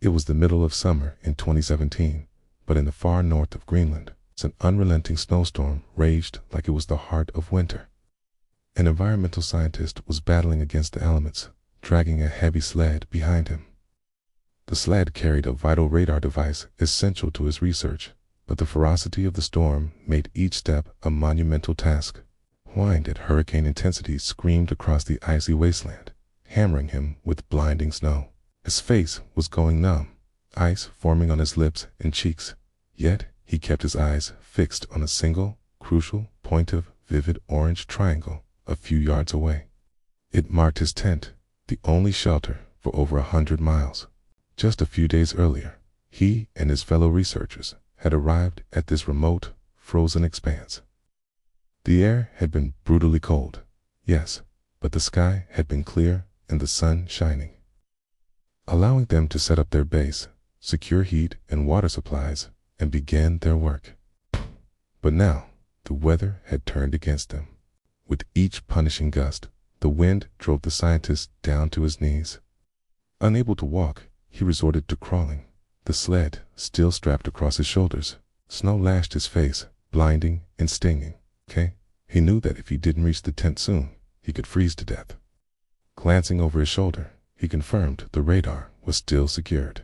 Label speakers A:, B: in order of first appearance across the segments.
A: It was the middle of summer in 2017, but in the far north of Greenland, an unrelenting snowstorm raged like it was the heart of winter. An environmental scientist was battling against the elements, dragging a heavy sled behind him. The sled carried a vital radar device essential to his research, but the ferocity of the storm made each step a monumental task. Wind at hurricane intensity screamed across the icy wasteland, hammering him with blinding snow. His face was going numb, ice forming on his lips and cheeks, yet he kept his eyes fixed on a single, crucial point of vivid orange triangle a few yards away. It marked his tent, the only shelter for over 100 miles. Just a few days earlier, he and his fellow researchers had arrived at this remote, frozen expanse. The air had been brutally cold, yes, but the sky had been clear and the sun shining, allowing them to set up their base, secure heat and water supplies, and begin their work. But now, the weather had turned against them. With each punishing gust, the wind drove the scientist down to his knees. Unable to walk, he resorted to crawling, the sled still strapped across his shoulders. Snow lashed his face, blinding and stinging. He knew that if he didn't reach the tent soon, he could freeze to death. Glancing over his shoulder, he confirmed the radar was still secured.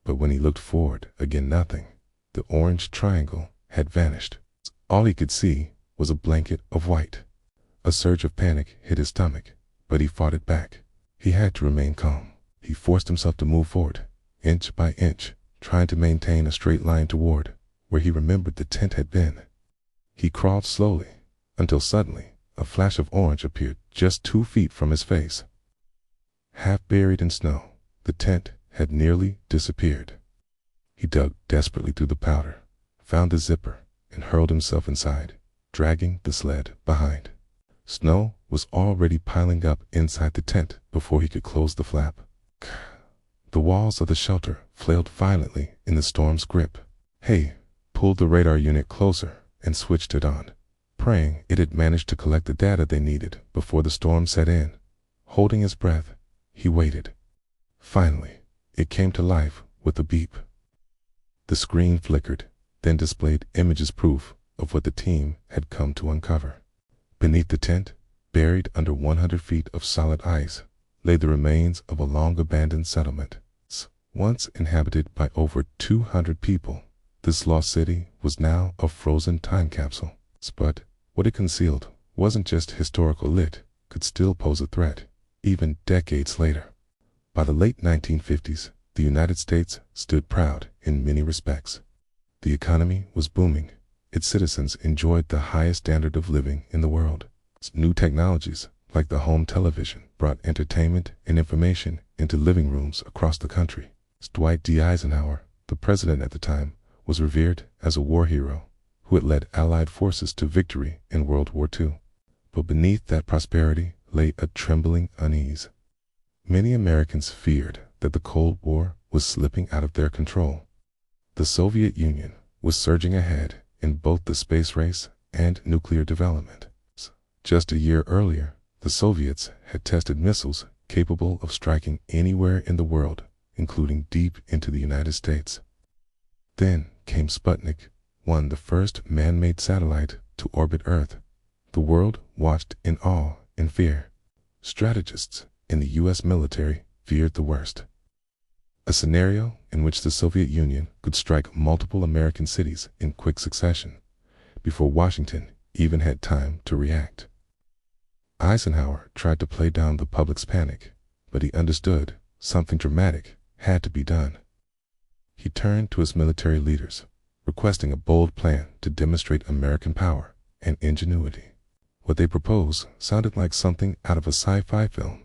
A: But when he looked forward, again nothing. The orange triangle had vanished. All he could see was a blanket of white. A surge of panic hit his stomach, but he fought it back. He had to remain calm. He forced himself to move forward, inch by inch, trying to maintain a straight line toward where he remembered the tent had been. He crawled slowly, until suddenly a flash of orange appeared just 2 feet from his face. Half buried in snow, the tent had nearly disappeared. He dug desperately through the powder, found the zipper, and hurled himself inside, dragging the sled behind. Snow was already piling up inside the tent before he could close the flap. The walls of the shelter flailed violently in the storm's grip. Hay pulled the radar unit closer and switched it on, praying it had managed to collect the data they needed before the storm set in. Holding his breath, he waited. Finally, it came to life with a beep. The screen flickered, then displayed images proof of what the team had come to uncover. Beneath the tent, buried under 100 feet of solid ice, lay the remains of a long-abandoned settlement. Once inhabited by over 200 people, this lost city was now a frozen time capsule. But what it concealed wasn't just historical. It could still pose a threat, even decades later. By the late 1950s, the United States stood proud in many respects. The economy was booming. Its citizens enjoyed the highest standard of living in the world. New technologies, like the home television, brought entertainment and information into living rooms across the country. Dwight D. Eisenhower, the president at the time, was revered as a war hero who had led Allied forces to victory in World War II. But beneath that prosperity lay a trembling unease. Many Americans feared that the Cold War was slipping out of their control. The Soviet Union was surging ahead in both the space race and nuclear development. Just a year earlier, the Soviets had tested missiles capable of striking anywhere in the world, including deep into the United States. Then came Sputnik, the first man-made satellite to orbit Earth. The world watched in awe and fear. Strategists in the U.S. military feared the worst. A scenario in which the Soviet Union could strike multiple American cities in quick succession, before Washington even had time to react. Eisenhower tried to play down the public's panic, but he understood something dramatic had to be done. He turned to his military leaders, requesting a bold plan to demonstrate American power and ingenuity. What they proposed sounded like something out of a sci-fi film,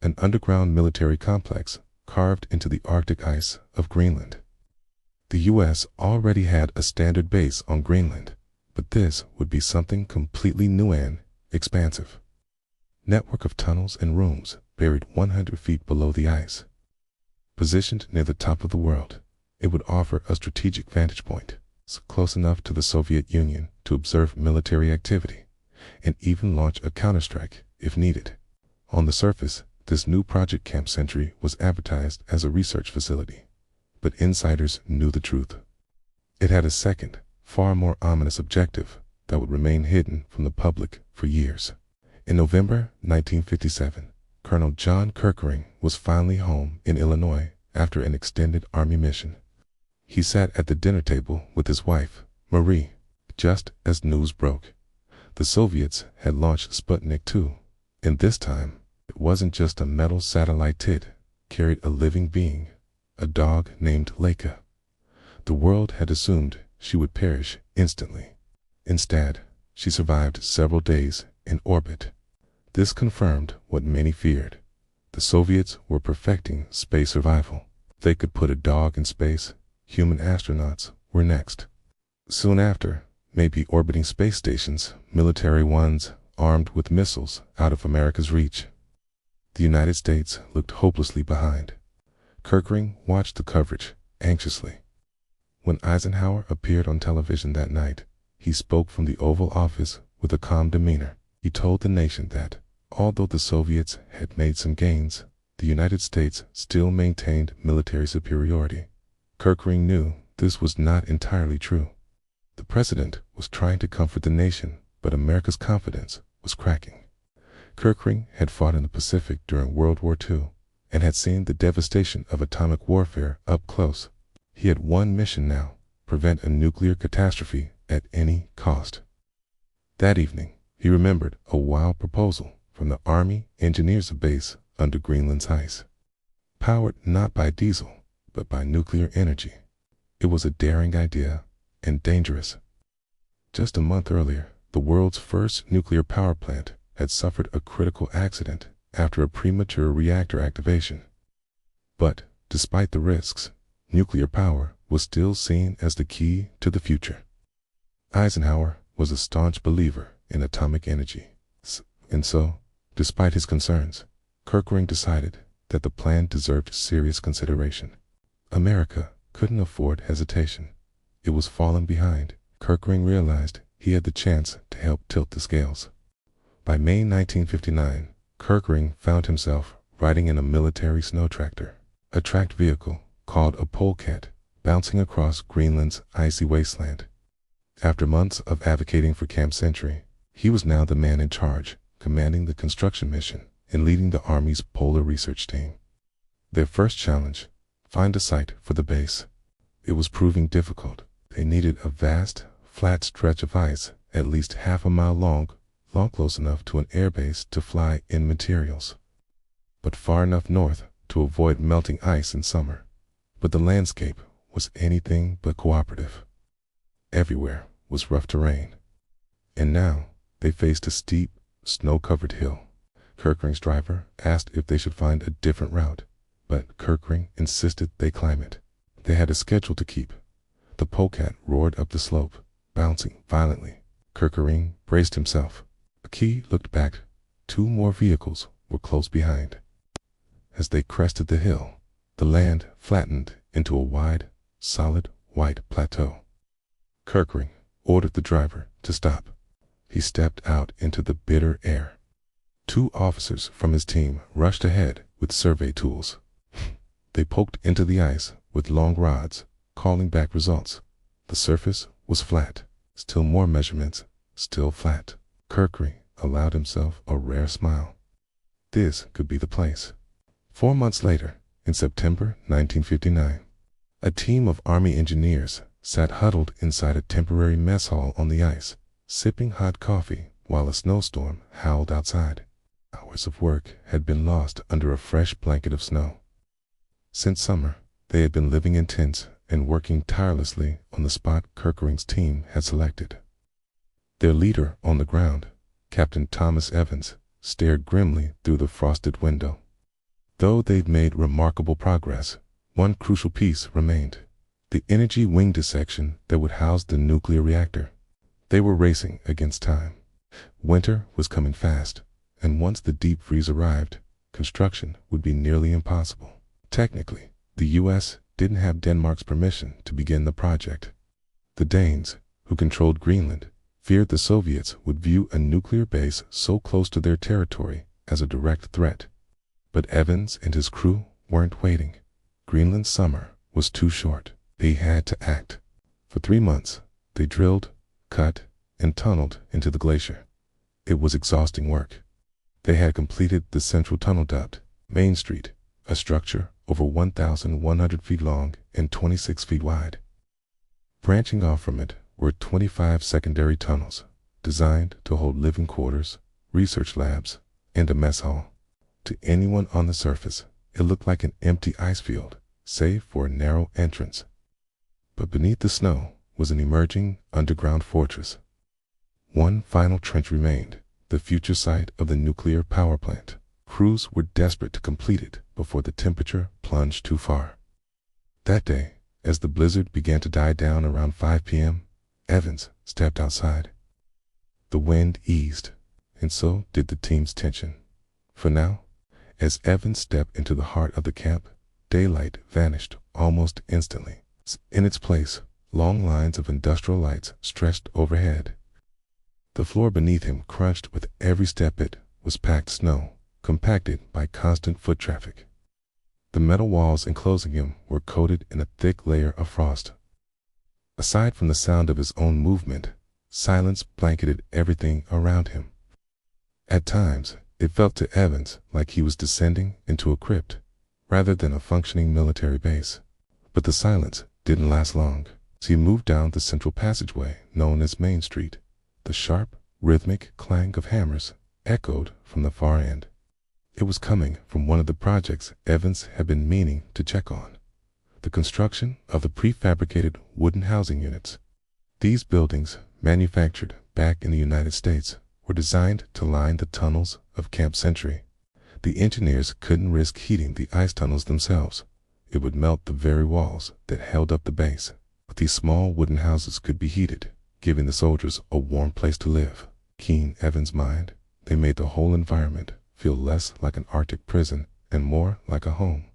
A: an underground military complex carved into the Arctic ice of Greenland. The U.S. already had a standard base on Greenland, but this would be something completely new and expansive. Network of tunnels and rooms buried 100 feet below the ice. Positioned near the top of the world, it would offer a strategic vantage point, close enough to the Soviet Union to observe military activity, and even launch a counterstrike if needed. On the surface, this new Project Camp Century was advertised as a research facility, but insiders knew the truth. It had a second, far more ominous objective that would remain hidden from the public for years. In November 1957, Colonel John Kirkering was finally home in Illinois after an extended Army mission. He sat at the dinner table with his wife, Marie, just as news broke. The Soviets had launched Sputnik 2, and this time, it wasn't just a metal satellite. It carried a living being, a dog named Leica. The world had assumed she would perish instantly. Instead, she survived several days in orbit. This confirmed what many feared. The Soviets were perfecting space survival. They could put a dog in space. Human astronauts were next. Soon after, maybe orbiting space stations, military ones armed with missiles out of America's reach. The United States looked hopelessly behind. Kirkering watched the coverage anxiously. When Eisenhower appeared on television that night, he spoke from the Oval Office with a calm demeanor. He told the nation that, although the Soviets had made some gains, the United States still maintained military superiority. Kirkering knew this was not entirely true. The president was trying to comfort the nation, but America's confidence was cracking. Kirkering had fought in the Pacific during World War II and had seen the devastation of atomic warfare up close. He had one mission now: prevent a nuclear catastrophe at any cost. That evening, he remembered a wild proposal from the Army engineers base under Greenland's ice. Powered not by diesel, but by nuclear energy. It was a daring idea and dangerous. Just a month earlier, the world's first nuclear power plant had suffered a critical accident after a premature reactor activation. But, despite the risks, nuclear power was still seen as the key to the future. Eisenhower was a staunch believer in atomic energy. And so, despite his concerns, Kirkering decided that the plan deserved serious consideration. America couldn't afford hesitation. It was falling behind. Kirkering realized he had the chance to help tilt the scales. By May 1959, Kirkering found himself riding in a military snow tractor, a tracked vehicle called a polecat, bouncing across Greenland's icy wasteland. After months of advocating for Camp Century, he was now the man in charge, commanding the construction mission and leading the Army's polar research team. Their first challenge: find a site for the base. It was proving difficult. They needed a vast, flat stretch of ice, at least half a mile long close enough to an airbase to fly in materials, but far enough north to avoid melting ice in summer. But the landscape was anything but cooperative. Everywhere was rough terrain. And now they faced a steep, snow-covered hill. Kirkering's driver asked if they should find a different route, but Kirkering insisted they climb it. They had a schedule to keep. The polecat roared up the slope, bouncing violently. Kirkering braced himself. Key looked back. 2 more vehicles were close behind. As they crested the hill, the land flattened into a wide, solid white plateau. Kirkering ordered the driver to stop. He stepped out into the bitter air. 2 officers from his team rushed ahead with survey tools. They poked into the ice with long rods, calling back results. The surface was flat. Still more measurements, still flat. Kirkering allowed himself a rare smile. This could be the place. 4 months later, in September 1959, a team of Army engineers sat huddled inside a temporary mess hall on the ice, sipping hot coffee while a snowstorm howled outside. Hours of work had been lost under a fresh blanket of snow. Since summer, they had been living in tents and working tirelessly on the spot Kirkering's team had selected. Their leader on the ground, Captain Thomas Evans, stared grimly through the frosted window. Though they'd made remarkable progress, one crucial piece remained: the energy wing dissection that would house the nuclear reactor. They were racing against time. Winter was coming fast, and once the deep freeze arrived, construction would be nearly impossible. Technically, the U.S. didn't have Denmark's permission to begin the project. The Danes, who controlled Greenland, feared the Soviets would view a nuclear base so close to their territory as a direct threat. But Evans and his crew weren't waiting. Greenland's summer was too short. They had to act. For 3 months, they drilled, cut, and tunneled into the glacier. It was exhausting work. They had completed the central tunnel dubbed Main Street, a structure over 1,100 feet long and 26 feet wide. Branching off from it were 25 secondary tunnels, designed to hold living quarters, research labs, and a mess hall. To anyone on the surface, it looked like an empty ice field, save for a narrow entrance. But beneath the snow was an emerging underground fortress. One final trench remained, the future site of the nuclear power plant. Crews were desperate to complete it before the temperature plunged too far. That day, as the blizzard began to die down around 5 p.m., Evans stepped outside. The wind eased, and so did the team's tension. For now, as Evans stepped into the heart of the camp, daylight vanished almost instantly. In its place, long lines of industrial lights stretched overhead. The floor beneath him crunched with every step. It was packed snow, compacted by constant foot traffic. The metal walls enclosing him were coated in a thick layer of frost. Aside from the sound of his own movement, silence blanketed everything around him. At times, it felt to Evans like he was descending into a crypt, rather than a functioning military base. But the silence didn't last long. As he moved down the central passageway known as Main Street, the sharp, rhythmic clang of hammers echoed from the far end. It was coming from one of the projects Evans had been meaning to check on: the construction of the prefabricated wooden housing units. These buildings, manufactured back in the United States, were designed to line the tunnels of Camp Century. The engineers couldn't risk heating the ice tunnels themselves. It would melt the very walls that held up the base. But these small wooden houses could be heated, giving the soldiers a warm place to live. Keen Evans' mind, they made the whole environment feel less like an Arctic prison and more like a home.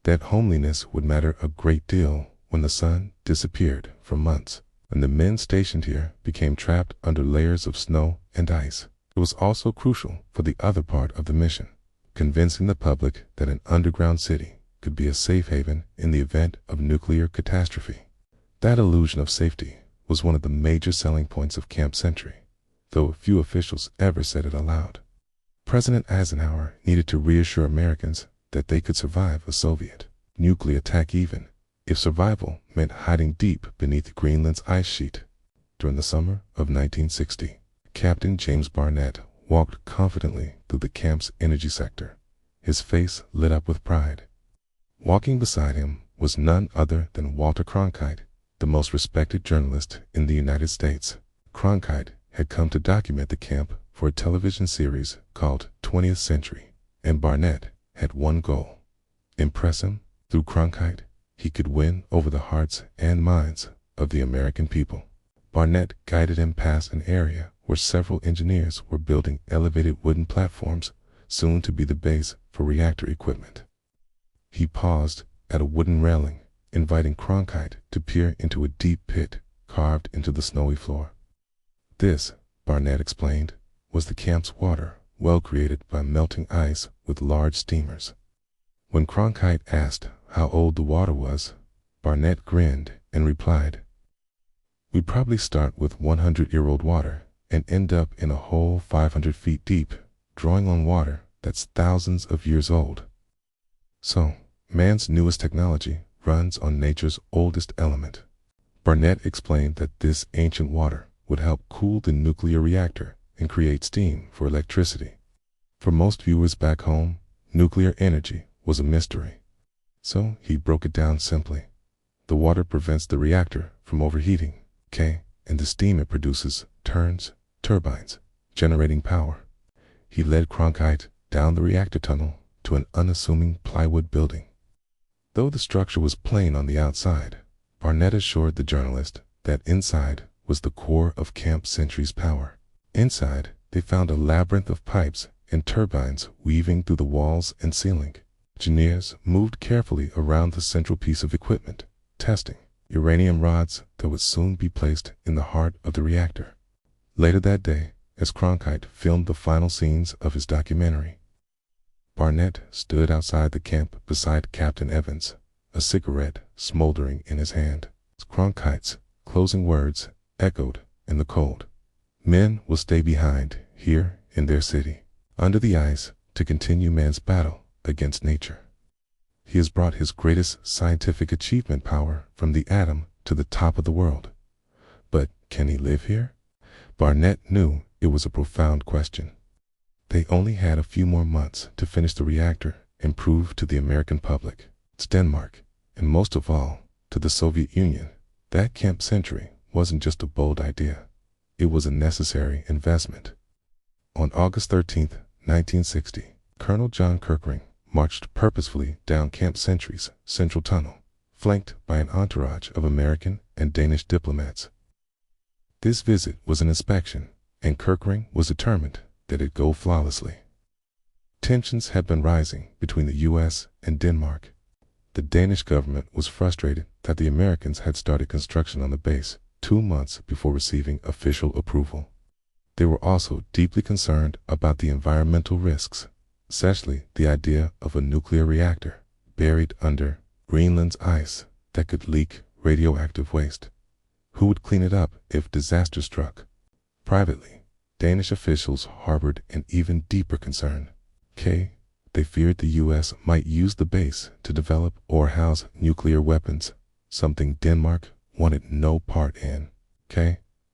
A: That homeliness would matter a great deal when the sun disappeared for months, and the men stationed here became trapped under layers of snow and ice. It was also crucial for the other part of the mission, convincing the public that an underground city could be a safe haven in the event of nuclear catastrophe. That illusion of safety was one of the major selling points of Camp Century, though few officials ever said it aloud. President Eisenhower needed to reassure Americans that they could survive a Soviet nuclear attack, even if survival meant hiding deep beneath Greenland's ice sheet. During the summer of 1960, Captain James Barnett walked confidently through the camp's energy sector, his face lit up with pride. Walking beside him was none other than Walter Cronkite, the most respected journalist in the United States. Cronkite had come to document the camp for a television series called 20th Century, and Barnett had one goal: impress him. Through Cronkite, he could win over the hearts and minds of the American people. Barnett guided him past an area where several engineers were building elevated wooden platforms, soon to be the base for reactor equipment. He paused at a wooden railing, inviting Cronkite to peer into a deep pit carved into the snowy floor. This, Barnett explained, was the camp's water well created by melting ice with large steamers. When Cronkite asked how old the water was, Barnett grinned and replied, "We'd probably start with 100-year-old water and end up in a hole 500 feet deep, drawing on water that's thousands of years old." So, man's newest technology runs on nature's oldest element. Barnett explained that this ancient water would help cool the nuclear reactor and create steam for electricity. For most viewers back home, nuclear energy was a mystery. So he broke it down simply. The water prevents the reactor from overheating, and the steam it produces turns turbines, generating power. He led Cronkite down the reactor tunnel to an unassuming plywood building. Though the structure was plain on the outside, Barnett assured the journalist that inside was the core of Camp Century's power. Inside, they found a labyrinth of pipes and turbines weaving through the walls and ceiling. Engineers moved carefully around the central piece of equipment, testing uranium rods that would soon be placed in the heart of the reactor. Later that day, as Cronkite filmed the final scenes of his documentary, Barnett stood outside the camp beside Captain Evans, a cigarette smoldering in his hand. Cronkite's closing words echoed in the cold. Men will stay behind here in their city, under the ice, to continue man's battle against nature. He has brought his greatest scientific achievement power from the atom to the top of the world. But can he live here? Barnett knew it was a profound question. They only had a few more months to finish the reactor and prove to the American public, to Denmark, and most of all, to the Soviet Union, that Camp Century wasn't just a bold idea. It was a necessary investment. On August 13, 1960, Colonel John Kirkring marched purposefully down Camp Century's central tunnel, flanked by an entourage of American and Danish diplomats. This visit was an inspection, and Kirkring was determined that it go flawlessly. Tensions had been rising between the U.S. and Denmark. The Danish government was frustrated that the Americans had started construction on the base 2 months before receiving official approval. They were also deeply concerned about the environmental risks, especially the idea of a nuclear reactor buried under Greenland's ice that could leak radioactive waste. Who would clean it up if disaster struck? Privately, Danish officials harbored an even deeper concern. They feared the U.S. might use the base to develop or house nuclear weapons, something Denmark wanted no part in.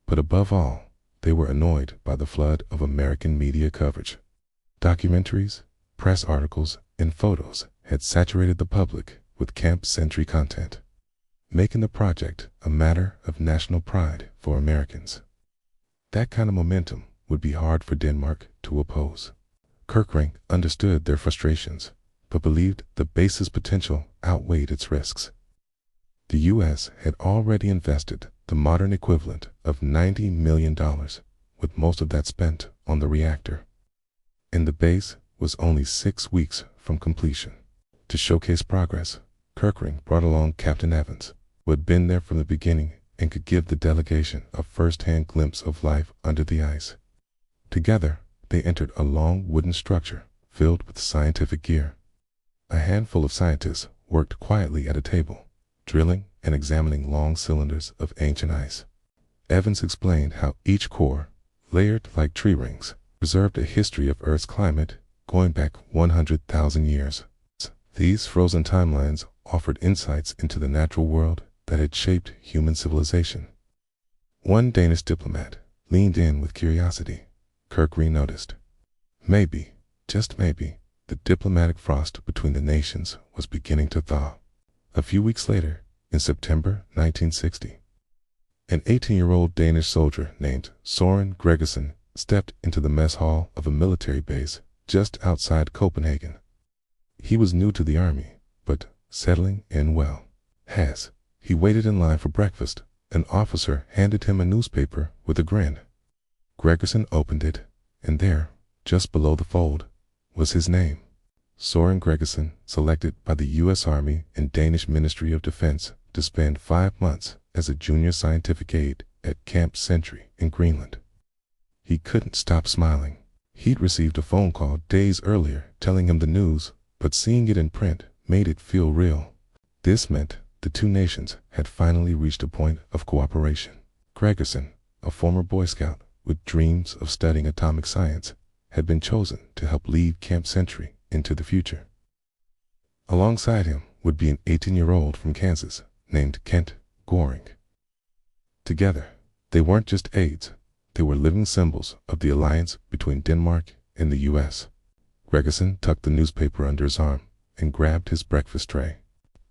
A: But above all, they were annoyed by the flood of American media coverage. Documentaries, press articles, and photos had saturated the public with Camp Century content, making the project a matter of national pride for Americans. That kind of momentum would be hard for Denmark to oppose. Kirkring understood their frustrations, but believed the base's potential outweighed its risks. The U.S. had already invested the modern equivalent of $90 million, with most of that spent on the reactor. And the base was only 6 weeks from completion. To showcase progress, Kirkring brought along Captain Evans, who had been there from the beginning and could give the delegation a first-hand glimpse of life under the ice. Together, they entered a long wooden structure filled with scientific gear. A handful of scientists worked quietly at a table, drilling and examining long cylinders of ancient ice. Evans explained how each core, layered like tree rings, preserved a history of Earth's climate going back 100,000 years. These frozen timelines offered insights into the natural world that had shaped human civilization. One Danish diplomat leaned in with curiosity. Kirkring noticed. Maybe, just maybe, the diplomatic frost between the nations was beginning to thaw. A few weeks later, in September 1960, an 18-year-old Danish soldier named Søren Gregersen stepped into the mess hall of a military base just outside Copenhagen. He was new to the army, but settling in well. As he waited in line for breakfast, an officer handed him a newspaper with a grin. Gregersen opened it, and there, just below the fold, was his name. Søren Gregersen, selected by the U.S. Army and Danish Ministry of Defense to spend 5 months as a junior scientific aide at Camp Century in Greenland. He couldn't stop smiling. He'd received a phone call days earlier telling him the news, but seeing it in print made it feel real. This meant the two nations had finally reached a point of cooperation. Gregersen, a former Boy Scout with dreams of studying atomic science, had been chosen to help lead Camp Century into the future. Alongside him would be an 18-year-old from Kansas named Kent Goring. Together, they weren't just aides, they were living symbols of the alliance between Denmark and the U.S. Gregersen tucked the newspaper under his arm and grabbed his breakfast tray,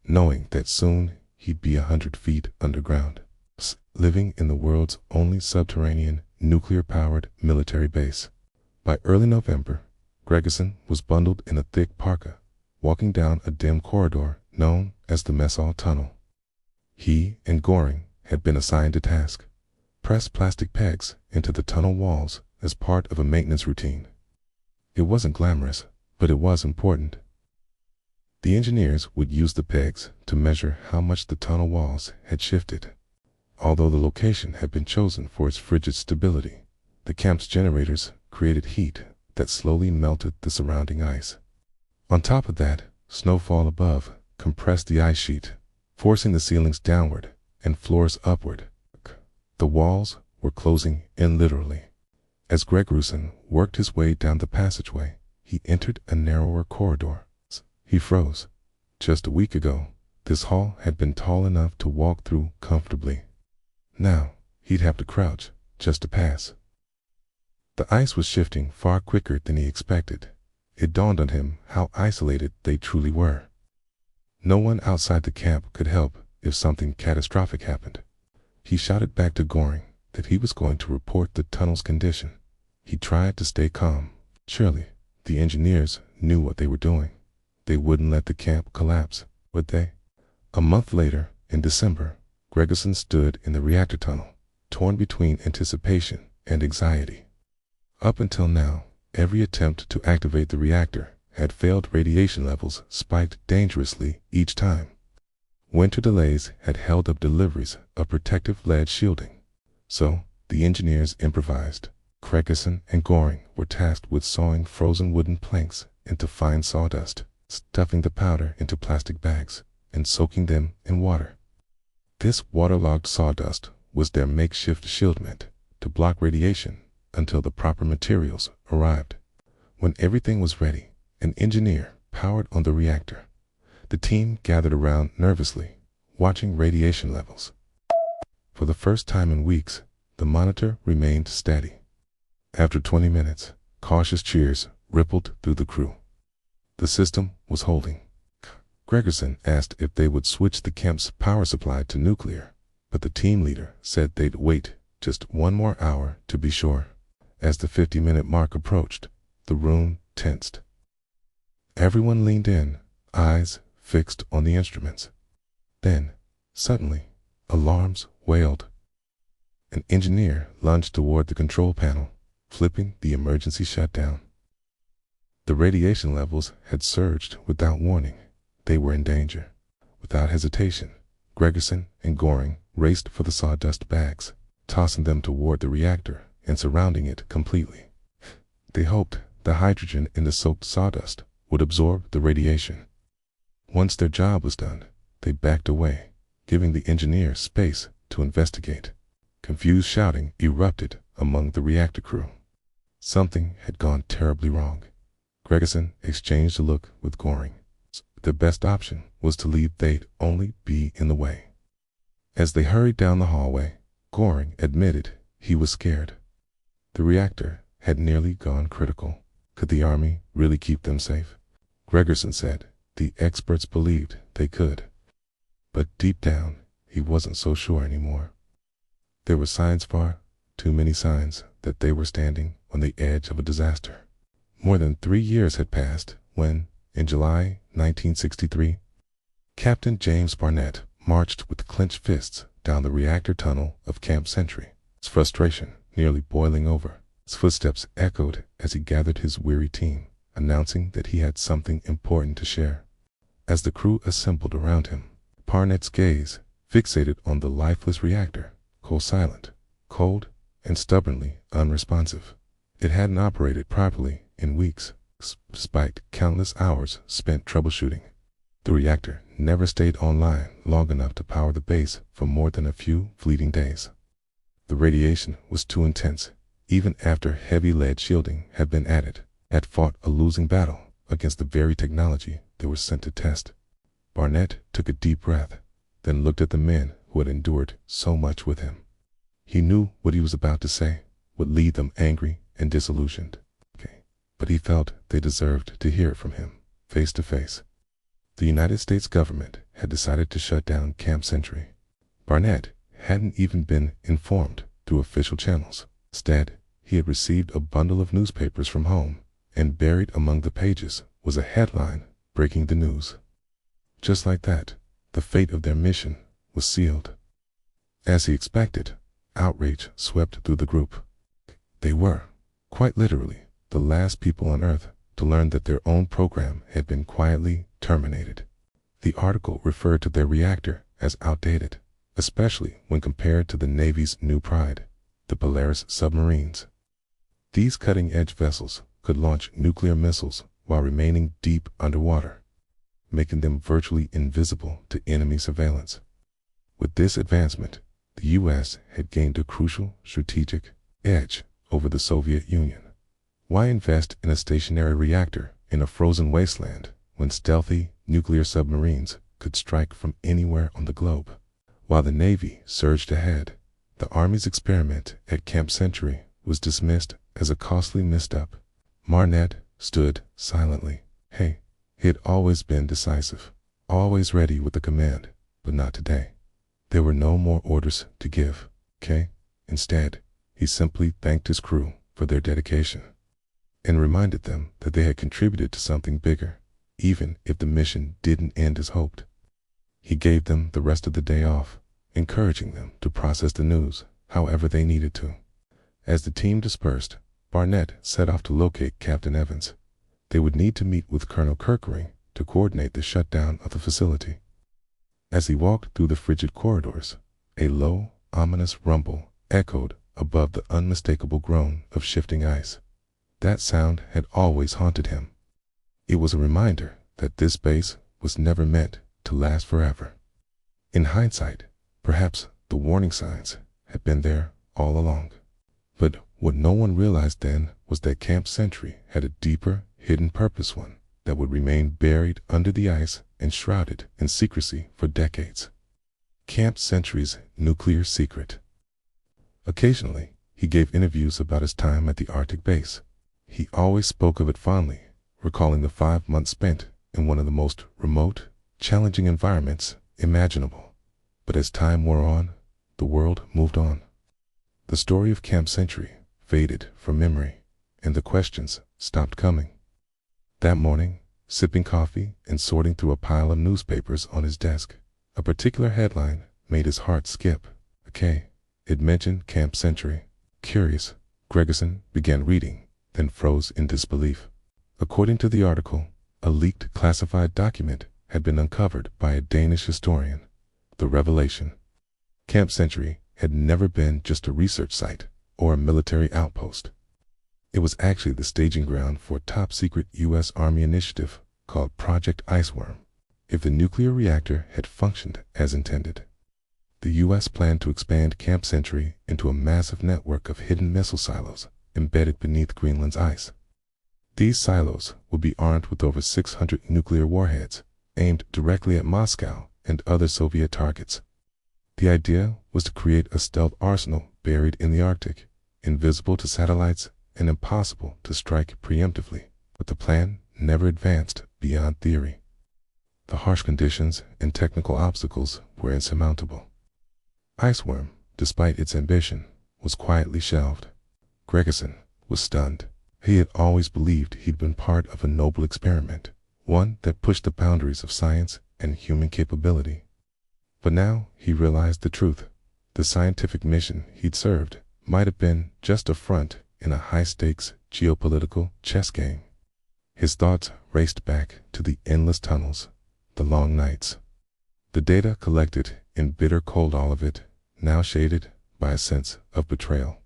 A: knowing that soon he'd be 100 feet underground, living in the world's only subterranean nuclear-powered military base. By early November, Gregersen was bundled in a thick parka, walking down a dim corridor known as the mess hall tunnel. He and Goring had been assigned a task: press plastic pegs into the tunnel walls as part of a maintenance routine. It wasn't glamorous, but it was important. The engineers would use the pegs to measure how much the tunnel walls had shifted. Although the location had been chosen for its frigid stability, the camp's generators created heat that slowly melted the surrounding ice. On top of that, snowfall above compressed the ice sheet, forcing the ceilings downward and floors upward. The walls were closing in literally. As Gregerson worked his way down the passageway, he entered a narrower corridor. He froze. Just a week ago, this hall had been tall enough to walk through comfortably. Now, he'd have to crouch just to pass. The ice was shifting far quicker than he expected. It dawned on him how isolated they truly were. No one outside the camp could help if something catastrophic happened. He shouted back to Goring that he was going to report the tunnel's condition. He tried to stay calm. Surely, the engineers knew what they were doing. They wouldn't let the camp collapse, would they? A month later, in December, Gregerson stood in the reactor tunnel, torn between anticipation and anxiety. Up until now, every attempt to activate the reactor had failed. Radiation levels spiked dangerously each time. Winter delays had held up deliveries of protective lead shielding. So, the engineers improvised. Gregerson and Goring were tasked with sawing frozen wooden planks into fine sawdust, stuffing the powder into plastic bags, and soaking them in water. This waterlogged sawdust was their makeshift shieldment to block radiation until the proper materials arrived. When everything was ready, an engineer powered on the reactor. The team gathered around nervously, watching radiation levels. For the first time in weeks, the monitor remained steady. After 20 minutes, cautious cheers rippled through the crew. The system was holding. Gregerson asked if they would switch the camp's power supply to nuclear, but the team leader said they'd wait just one more hour to be sure. As the 50-minute mark approached, the room tensed. Everyone leaned in, eyes fixed on the instruments. Then, suddenly, alarms wailed. An engineer lunged toward the control panel, flipping the emergency shutdown. The radiation levels had surged without warning. They were in danger. Without hesitation, Gregerson and Goring raced for the sawdust bags, tossing them toward the reactor and surrounding it completely. They hoped the hydrogen in the soaked sawdust would absorb the radiation. Once their job was done, they backed away, giving the engineers space to investigate. Confused shouting erupted among the reactor crew. Something had gone terribly wrong. Gregerson exchanged a look with Goring. The best option was to leave. They'd only be in the way. As they hurried down the hallway, Goring admitted he was scared. The reactor had nearly gone critical. Could the Army really keep them safe? Gregerson said the experts believed they could. But deep down, he wasn't so sure anymore. There were signs, far too many signs, that they were standing on the edge of a disaster. More than 3 years had passed when, in July 1963, Captain James Barnett marched with clenched fists down the reactor tunnel of Camp Century, his frustration nearly boiling over. His footsteps echoed as he gathered his weary team, announcing that he had something important to share. As the crew assembled around him, Barnett's gaze fixated on the lifeless reactor, silent, cold, and stubbornly unresponsive. It hadn't operated properly in weeks, despite countless hours spent troubleshooting. The reactor never stayed online long enough to power the base for more than a few fleeting days. The radiation was too intense, even after heavy lead shielding had been added. Had fought a losing battle against the very technology they were sent to test. Barnett took a deep breath, then looked at the men who had endured so much with him. He knew what he was about to say would leave them angry and disillusioned. But he felt they deserved to hear it from him, face to face. The United States government had decided to shut down Camp Century. Barnett hadn't even been informed through official channels. Instead, he had received a bundle of newspapers from home, and buried among the pages was a headline breaking the news. Just like that, the fate of their mission was sealed. As he expected, outrage swept through the group. They were, quite literally, the last people on Earth to learn that their own program had been quietly terminated. The article referred to their reactor as outdated, especially when compared to the Navy's new pride, the Polaris submarines. These cutting-edge vessels could launch nuclear missiles while remaining deep underwater. making them virtually invisible to enemy surveillance. With this advancement, the U.S. had gained a crucial strategic edge over the Soviet Union. Why invest in a stationary reactor in a frozen wasteland when stealthy nuclear submarines could strike from anywhere on the globe? While the Navy surged ahead, the Army's experiment at Camp Century was dismissed as a costly misstep. Marnet stood silently. He had always been decisive, always ready with the command, but not today. There were no more orders to give. Instead, he simply thanked his crew for their dedication and reminded them that they had contributed to something bigger, even if the mission didn't end as hoped. He gave them the rest of the day off, encouraging them to process the news however they needed to. As the team dispersed, Barnett set off to locate Captain Evans. They would need to meet with Colonel Kirkering to coordinate the shutdown of the facility. As he walked through the frigid corridors, a low, ominous rumble echoed above the unmistakable groan of shifting ice. That sound had always haunted him. It was a reminder that this base was never meant to last forever. In hindsight, perhaps the warning signs had been there all along. But what no one realized then was that Camp Century had a deeper, hidden purpose, one that would remain buried under the ice and shrouded in secrecy for decades. Camp Century's nuclear secret. Occasionally, he gave interviews about his time at the Arctic base. He always spoke of it fondly, recalling the 5 months spent in one of the most remote, challenging environments imaginable. But as time wore on, the world moved on. The story of Camp Century faded from memory, and the questions stopped coming. That morning, sipping coffee and sorting through a pile of newspapers on his desk, a particular headline made his heart skip. It mentioned Camp Century. Curious, Gregerson began reading, then froze in disbelief. According to the article, a leaked classified document had been uncovered by a Danish historian. The revelation. Camp Century had never been just a research site or a military outpost. It was actually the staging ground for a top-secret U.S. Army initiative called Project Iceworm. If the nuclear reactor had functioned as intended, the U.S. planned to expand Camp Century into a massive network of hidden missile silos embedded beneath Greenland's ice. These silos would be armed with over 600 nuclear warheads aimed directly at Moscow and other Soviet targets. The idea was to create a stealth arsenal buried in the Arctic, invisible to satellites and impossible to strike preemptively, but the plan never advanced beyond theory. The harsh conditions and technical obstacles were insurmountable. Iceworm, despite its ambition, was quietly shelved. Gregerson was stunned. He had always believed he'd been part of a noble experiment, one that pushed the boundaries of science and human capability. But now he realized the truth. The scientific mission he'd served might have been just a front in a high-stakes geopolitical chess game. His thoughts raced back to the endless tunnels, the long nights. The data collected in bitter cold Olivet, now shaded by a sense of betrayal.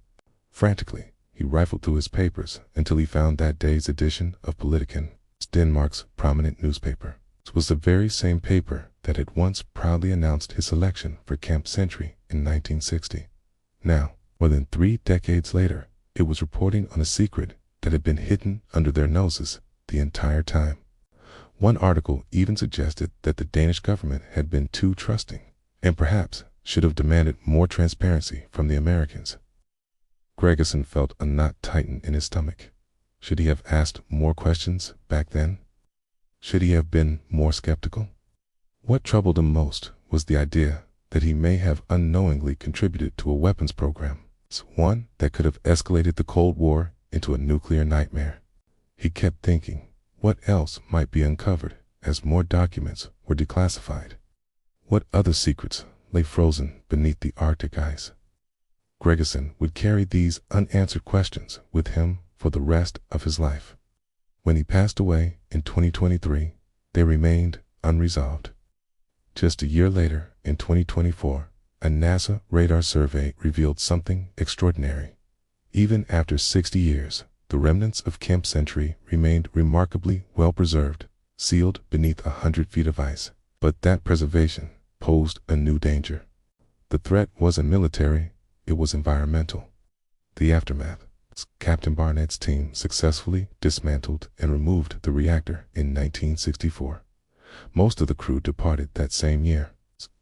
A: Frantically, he rifled through his papers until he found that day's edition of Politiken, Denmark's prominent newspaper. It was the very same paper that had once proudly announced his selection for Camp Century in 1960. Now, more than 3 decades later, it was reporting on a secret that had been hidden under their noses the entire time. One article even suggested that the Danish government had been too trusting, and perhaps should have demanded more transparency from the Americans. Gregerson felt a knot tighten in his stomach. Should he have asked more questions back then? Should he have been more skeptical? What troubled him most was the idea that he may have unknowingly contributed to a weapons program, one that could have escalated the Cold War into a nuclear nightmare. He kept thinking, what else might be uncovered as more documents were declassified? What other secrets lay frozen beneath the Arctic ice? Gregerson would carry these unanswered questions with him for the rest of his life. When he passed away in 2023, they remained unresolved. Just a year later, in 2024, a NASA radar survey revealed something extraordinary. Even after 60 years, the remnants of Camp Century remained remarkably well preserved, sealed beneath 100 feet of ice. But that preservation posed a new danger. The threat wasn't military, it was environmental. The aftermath. Captain Barnett's team successfully dismantled and removed the reactor in 1964. Most of the crew departed that same year,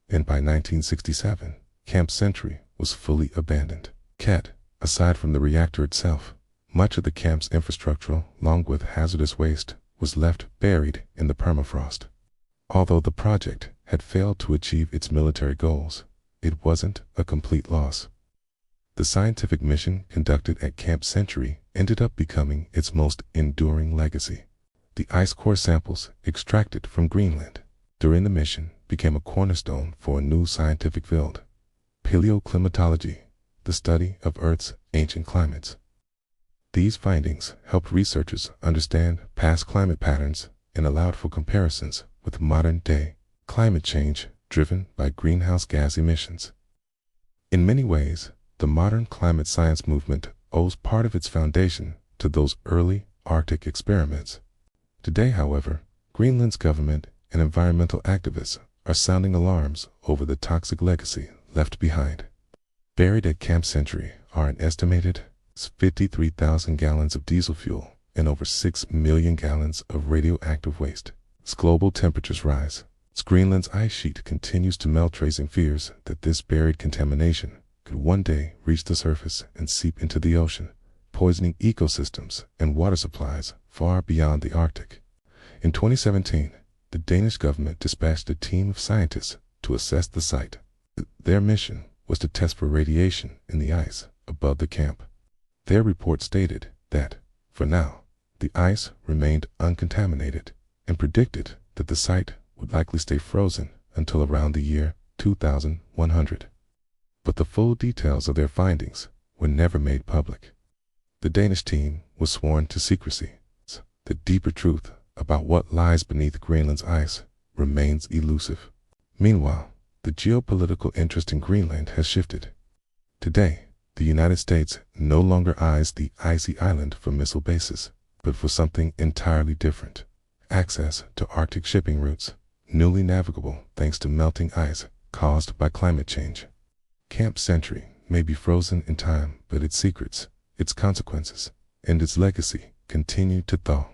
A: and by 1967, Camp Century was fully abandoned. Aside from the reactor itself, much of the camp's infrastructure, along with hazardous waste, was left buried in the permafrost. Although the project had failed to achieve its military goals, it wasn't a complete loss. The scientific mission conducted at Camp Century ended up becoming its most enduring legacy. The ice core samples extracted from Greenland during the mission became a cornerstone for a new scientific field: paleoclimatology, the study of Earth's ancient climates. These findings helped researchers understand past climate patterns and allowed for comparisons with modern-day climate change driven by greenhouse gas emissions. In many ways, the modern climate science movement owes part of its foundation to those early Arctic experiments. Today, however, Greenland's government and environmental activists are sounding alarms over the toxic legacy left behind. Buried at Camp Century are an estimated 53,000 gallons of diesel fuel and over 6 million gallons of radioactive waste. As global temperatures rise, Greenland's ice sheet continues to melt, raising fears that this buried contamination could one day reach the surface and seep into the ocean, poisoning ecosystems and water supplies far beyond the Arctic. In 2017, the Danish government dispatched a team of scientists to assess the site. Their mission was to test for radiation in the ice above the camp. Their report stated that, for now, the ice remained uncontaminated and predicted that the site would likely stay frozen until around the year 2100. But the full details of their findings were never made public. The Danish team was sworn to secrecy. The deeper truth about what lies beneath Greenland's ice remains elusive. Meanwhile, the geopolitical interest in Greenland has shifted. Today, the United States no longer eyes the icy island for missile bases, but for something entirely different: access to Arctic shipping routes, newly navigable thanks to melting ice caused by climate change. Camp Century may be frozen in time, but its secrets, its consequences, and its legacy continue to thaw.